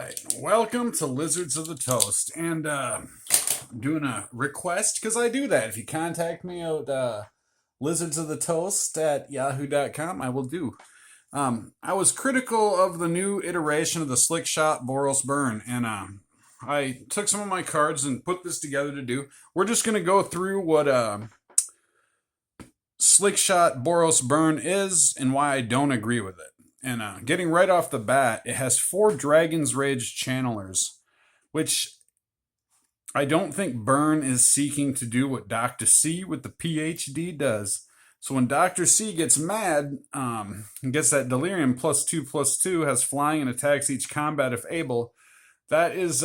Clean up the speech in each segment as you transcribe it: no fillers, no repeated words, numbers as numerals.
right, welcome to Lizards of the Toast, and I'm doing a request because I do that. If you contact me at Lizards of the Toast at yahoo.com, I will do. I was critical of the new iteration of the SLICKSHOT Boros Burn, and I took some of my cards and put this together to do. We're just going to go through what SLICKSHOT Boros Burn is and why I don't agree with it. And getting right off the bat, it has 4 Dragon's Rage Channelers, which I don't think Burn is seeking to do what Dr. C with the PhD does. So when Dr. C gets mad, and gets that Delirium +2/+2, has flying and attacks each combat if able, that is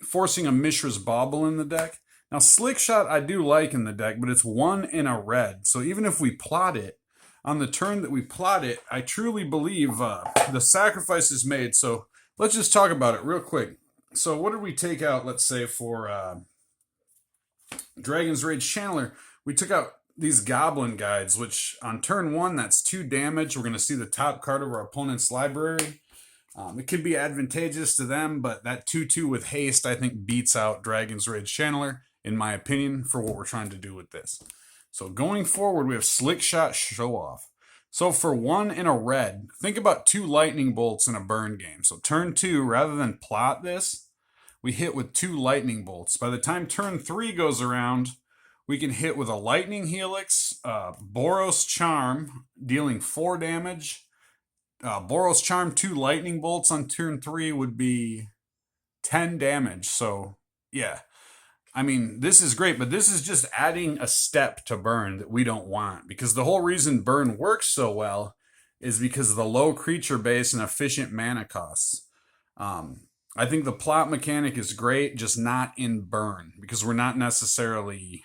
forcing a Mishra's Bauble in the deck. Now, SLICKSHOT I do like in the deck, but it's 1 in a red. So even if we plot it, on the turn that we plot it, I truly believe the sacrifice is made. So let's just talk about it real quick. So what did we take out, let's say, for Dragon's Rage Channeler? We took out these Goblin Guides, which on turn 1, that's 2 damage. We're going to see the top card of our opponent's library. It could be advantageous to them, but that 2/2 with haste, I think, beats out Dragon's Rage Channeler, in my opinion, for what we're trying to do with this. So going forward, we have SLICKSHOT Show-Off. So for 1 in a red, think about 2 lightning bolts in a burn game. So turn 2, rather than plot this, we hit with 2 lightning bolts. By the time turn 3 goes around, we can hit with a lightning helix, Boros Charm, dealing 4 damage. Boros Charm, 2 lightning bolts on turn 3 would be 10 damage. So yeah. I mean, this is great, but this is just adding a step to Burn that we don't want. Because the whole reason Burn works so well is because of the low creature base and efficient mana costs. I think the plot mechanic is great, just not in Burn. Because we're not necessarily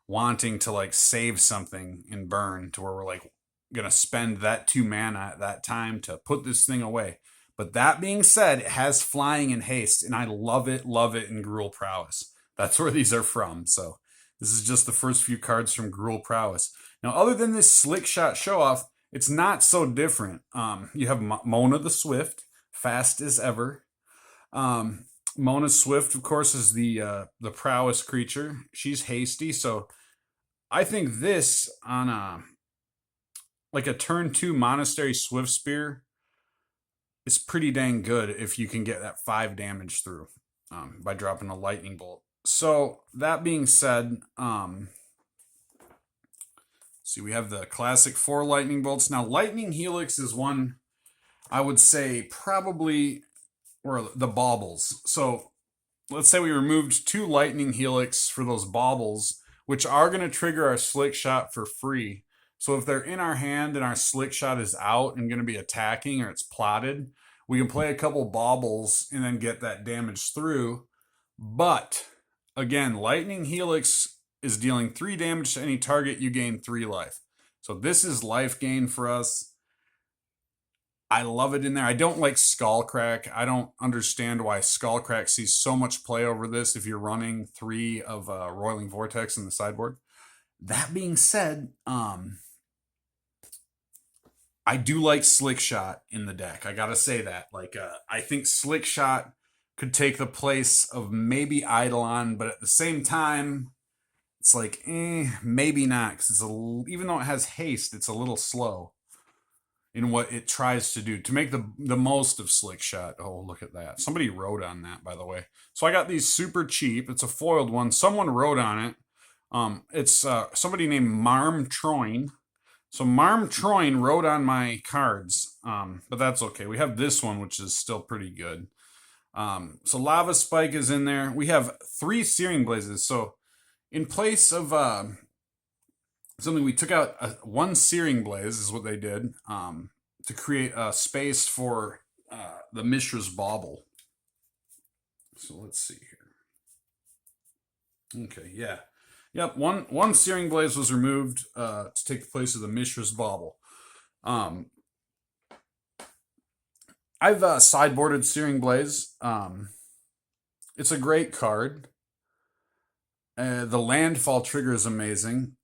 wanting to, like, save something in Burn to where we're, like, going to spend that 2 mana at that time to put this thing away. But that being said, it has flying and haste, and I love it in Gruul Prowess. That's where these are from. So this is just the first few cards from Gruul Prowess. Now, other than this SLICKSHOT Show-Off, it's not so different. You have Mona the Swift, fast as ever. Mona Swift, of course, is the Prowess creature. She's hasty, so I think this on like a turn 2 Monastery Swift Spear is pretty dang good if you can get that 5 damage through by dropping a lightning bolt. So that being said, see, we have the classic 4 lightning bolts. Now, lightning helix is one I would say probably, or the baubles. So let's say we removed 2 lightning helix for those baubles, which are going to trigger our SLICKSHOT for free. So if they're in our hand and our SLICKSHOT is out and going to be attacking, or it's plotted, we can play a couple baubles and then get that damage through. But again, Lightning Helix is dealing 3 damage to any target. You gain 3 life. So this is life gain for us. I love it in there. I don't like Skullcrack. I don't understand why Skullcrack sees so much play over this if you're running 3 of Roiling Vortex in the sideboard. That being said, I do like SLICKSHOT in the deck. I gotta say that. Like, I think SLICKSHOT could take the place of maybe Eidolon, but at the same time, it's like, maybe not, because it's even though it has haste, it's a little slow in what it tries to do to make the most of SLICKSHOT. Oh, look at that! Somebody wrote on that, by the way. So I got these super cheap. It's a foiled one. Someone wrote on it. It's somebody named Marm Troin. So Marm Troin wrote on my cards, but that's okay. We have this one, which is still pretty good. So Lava Spike is in there. We have 3 Searing Blazes. So in place of something, we took out 1 Searing Blaze is what they did to create a space for the Mishra's Bauble. So let's see here. Okay, yeah. Yep, one Searing Blaze was removed to take the place of the Mishra's Bauble. I've sideboarded Searing Blaze. It's a great card. The landfall trigger is amazing.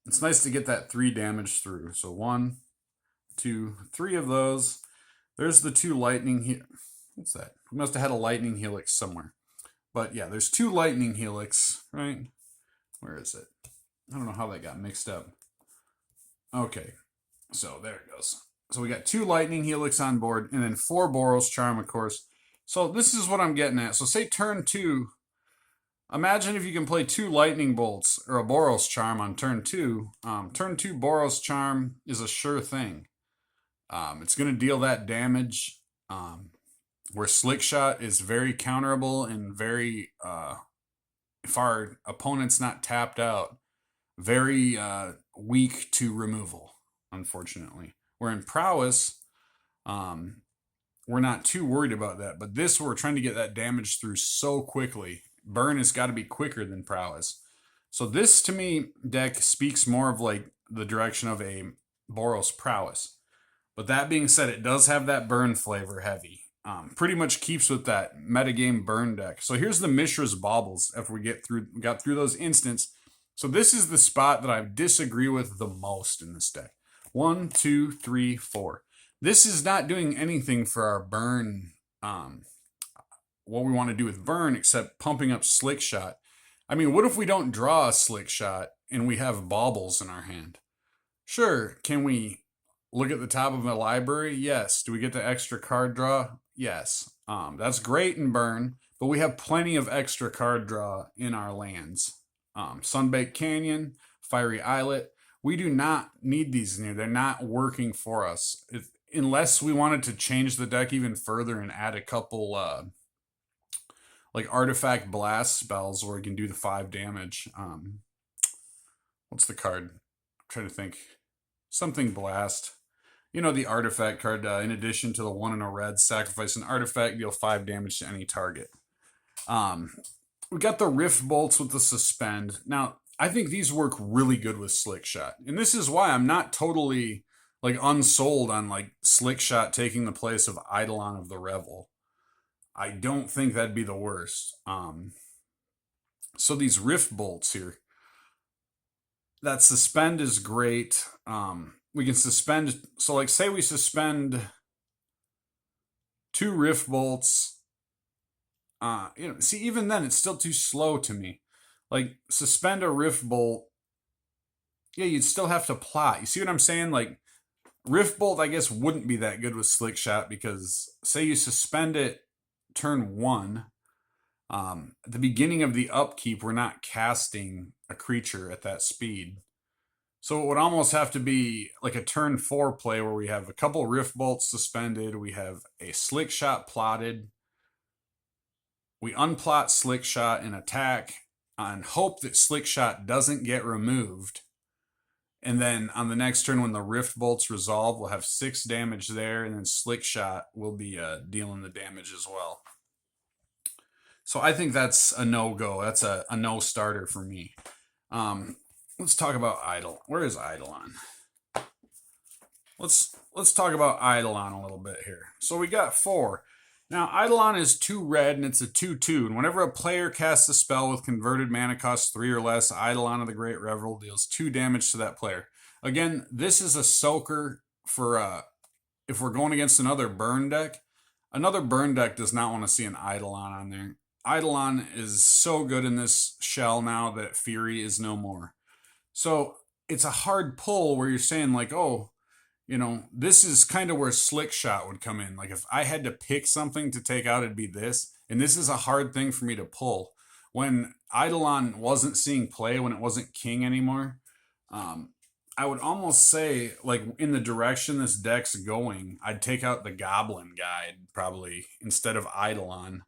It's nice to get that 3 damage through. So 1, 2, 3 of those. There's the 2 lightning here. What's that? We must have had a lightning helix somewhere. But yeah, there's 2 lightning helix, right? Where is it? I don't know how that got mixed up. Okay, so there it goes. So we got 2 lightning helix on board, and then 4 Boros charm, of course. So this is what I'm getting at. So say turn 2. Imagine if you can play 2 lightning bolts or a Boros charm on turn 2. Turn 2 Boros charm is a sure thing. It's going to deal that damage. Where SLICKSHOT is very counterable and very, if our opponent's not tapped out, very weak to removal, unfortunately. Where in prowess, we're not too worried about that. But this, we're trying to get that damage through so quickly. Burn has got to be quicker than prowess. So this, to me, deck speaks more of like the direction of a Boros prowess. But that being said, it does have that burn flavor heavy. Pretty much keeps with that metagame burn deck. So here's the Mishra's Baubles after we got through those instants. So this is the spot that I disagree with the most in this deck. 1, 2, 3, 4. This is not doing anything for our burn, what we want to do with burn, except pumping up SLICKSHOT. I mean, what if we don't draw a SLICKSHOT and we have Baubles in our hand? Sure, can we look at the top of a library? Yes. Do we get the extra card draw? Yes. That's great in burn, but we have plenty of extra card draw in our lands. Sunbaked Canyon, Fiery Islet. We do not need these in here. They're not working for us. Unless we wanted to change the deck even further and add a couple like artifact blast spells where we can do the 5 damage. What's the card? I'm trying to think. Something blast. You know, the artifact card, in addition to the 1 in a red, sacrifice an artifact, deal 5 damage to any target. We got the Rift Bolts with the Suspend. Now, I think these work really good with SLICKSHOT. And this is why I'm not totally, like, unsold on, like, SLICKSHOT taking the place of Eidolon of the Revel. I don't think that'd be the worst. So these Rift Bolts here. That Suspend is great. We can suspend, so like say we suspend 2 Rift Bolts. See, even then it's still too slow to me. Like suspend a Rift Bolt. Yeah, you'd still have to plot. You see what I'm saying? Like Rift Bolt, I guess, wouldn't be that good with SLICKSHOT because say you suspend it turn 1. At the beginning of the upkeep, we're not casting a creature at that speed. So it would almost have to be like a turn 4 play where we have a couple Rift Bolts suspended, we have a SLICKSHOT plotted, we unplot SLICKSHOT and attack and hope that SLICKSHOT doesn't get removed. And then on the next turn when the Rift Bolts resolve, we'll have 6 damage there, and then SLICKSHOT will be dealing the damage as well. So I think that's a no-go. That's a no-starter for me. Let's talk about Idol. Where is Eidolon? Let's talk about Eidolon a little bit here. So we got 4. Now, Eidolon is 2 red, and it's a 2/2. And whenever a player casts a spell with converted mana cost 3 or less, Eidolon of the Great Revel deals 2 damage to that player. Again, this is a soaker for if we're going against another burn deck. Another burn deck does not want to see an Eidolon on there. Eidolon is so good in this shell now that Fury is no more. So it's a hard pull where you're saying like, oh, you know, this is kind of where SLICKSHOT would come in. Like if I had to pick something to take out, it'd be this. And this is a hard thing for me to pull. When Eidolon wasn't seeing play, when it wasn't king anymore, I would almost say, like, in the direction this deck's going, I'd take out the Goblin Guide, probably, instead of Eidolon.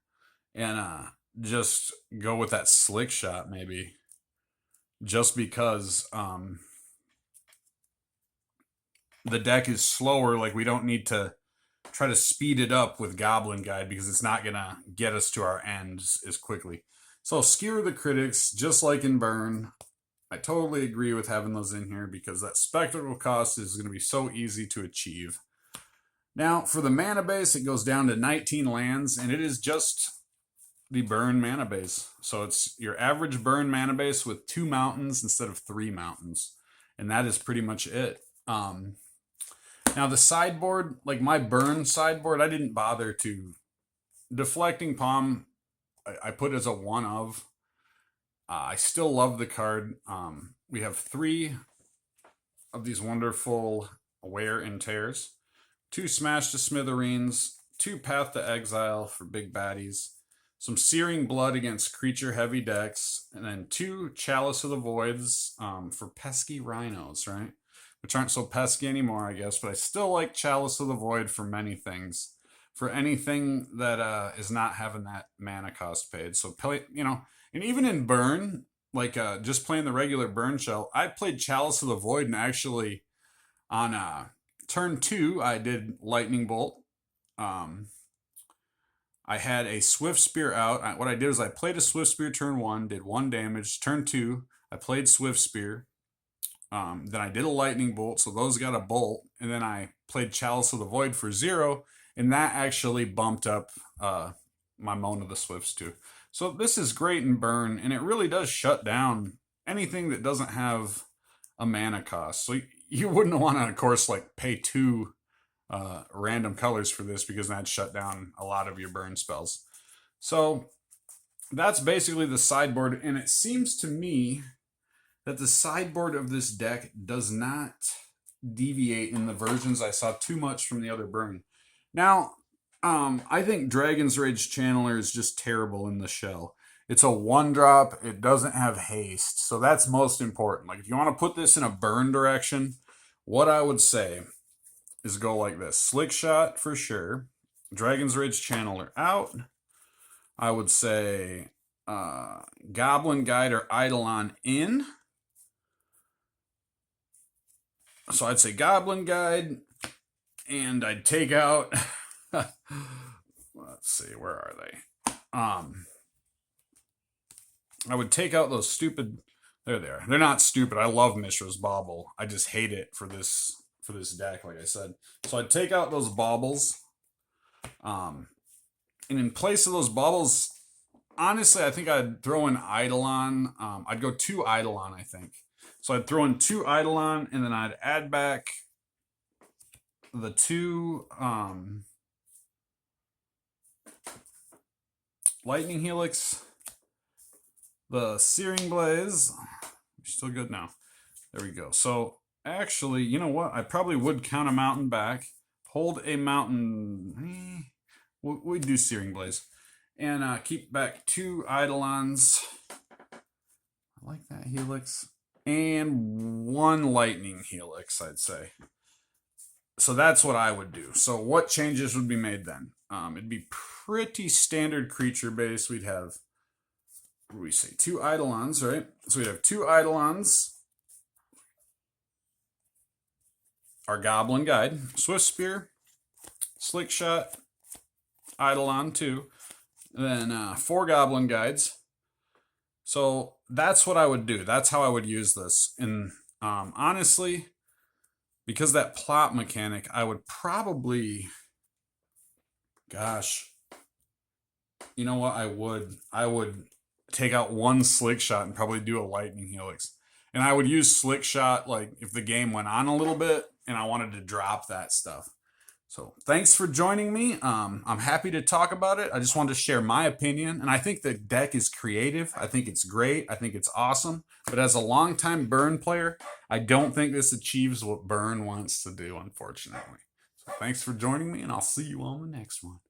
And just go with that SLICKSHOT, maybe. Just because the deck is slower, like we don't need to try to speed it up with Goblin Guide because it's not going to get us to our end as quickly. So Skewer the Critics, just like in Burn, I totally agree with having those in here because that spectacle cost is going to be so easy to achieve. Now, for the mana base, it goes down to 19 lands, and it is just the Burn mana base. So it's your average Burn mana base with 2 mountains instead of 3 mountains. And that is pretty much it. Now the sideboard, like my Burn sideboard, I didn't bother to Deflecting Palm, I put as a one of. I still love the card. We have 3 of these wonderful Wear and Tears, 2 Smash to Smithereens, 2 Path to Exile for big baddies, some Searing Blood against creature heavy decks, and then 2 Chalice of the Voids for pesky rhinos, right? Which aren't so pesky anymore, I guess, but I still like Chalice of the Void for many things. For anything that is not having that mana cost paid. So, and even in Burn, like just playing the regular Burn shell, I played Chalice of the Void, and actually on turn 2, I did Lightning Bolt. I had a Swift Spear out. What I did was I played a Swift Spear turn 1, did 1 damage. Turn 2, I played Swift Spear. Then I did a Lightning Bolt, so those got a bolt. And then I played Chalice of the Void for 0, and that actually bumped up my Moan of the Swifts too. So this is great in Burn, and it really does shut down anything that doesn't have a mana cost. So you wouldn't want to, of course, like pay 2 random colors for this, because that'd shut down a lot of your Burn spells. So that's basically the sideboard, and it seems to me that the sideboard of this deck does not deviate in the versions I saw too much from the other Burn. Now, I think Dragon's Rage Channeler is just terrible in the shell. It's a 1-drop. It doesn't have haste. So that's most important. Like, if you want to put this in a Burn direction, what I would say is go like this. Slick Shot for sure. Dragon's Rage Channeler out. I would say Goblin Guide or Eidolon in. So I'd say Goblin Guide. And I'd take out, let's see, where are they? I would take out those stupid, there they are. They're not stupid. I love Mishra's Bauble. I just hate it for this deck, like I said. So I'd take out those Baubles. And in place of those Baubles, honestly, I think I'd throw in Eidolon. I'd go 2 Eidolon, I think. So I'd throw in 2 Eidolon, and then I'd add back the 2 Lightning Helix, the Searing Blaze. Still good now. There we go. So actually, you know what? I probably would count a mountain back, hold a mountain. We'd do Searing Blaze, and keep back 2 Eidolons. I like that Helix, and 1 Lightning Helix, I'd say. So that's what I would do. So what changes would be made then? It'd be pretty standard creature base. We'd have, what do we say, 2 Eidolons, right? So we'd have 2 Eidolons, our Goblin Guide, Swift Spear, Slick Shot, Eidolon 2, and then 4 Goblin Guides. So that's what I would do. That's how I would use this. And honestly, because that plot mechanic, I would probably, gosh, you know what? I would take out 1 Slick Shot and probably do a Lightning Helix. And I would use Slick Shot, like, if the game went on a little bit and I wanted to drop that stuff. So thanks for joining me. I'm happy to talk about it. I just wanted to share my opinion. And I think the deck is creative. I think it's great. I think it's awesome. But as a longtime Burn player, I don't think this achieves what Burn wants to do, unfortunately. So thanks for joining me, and I'll see you on the next one.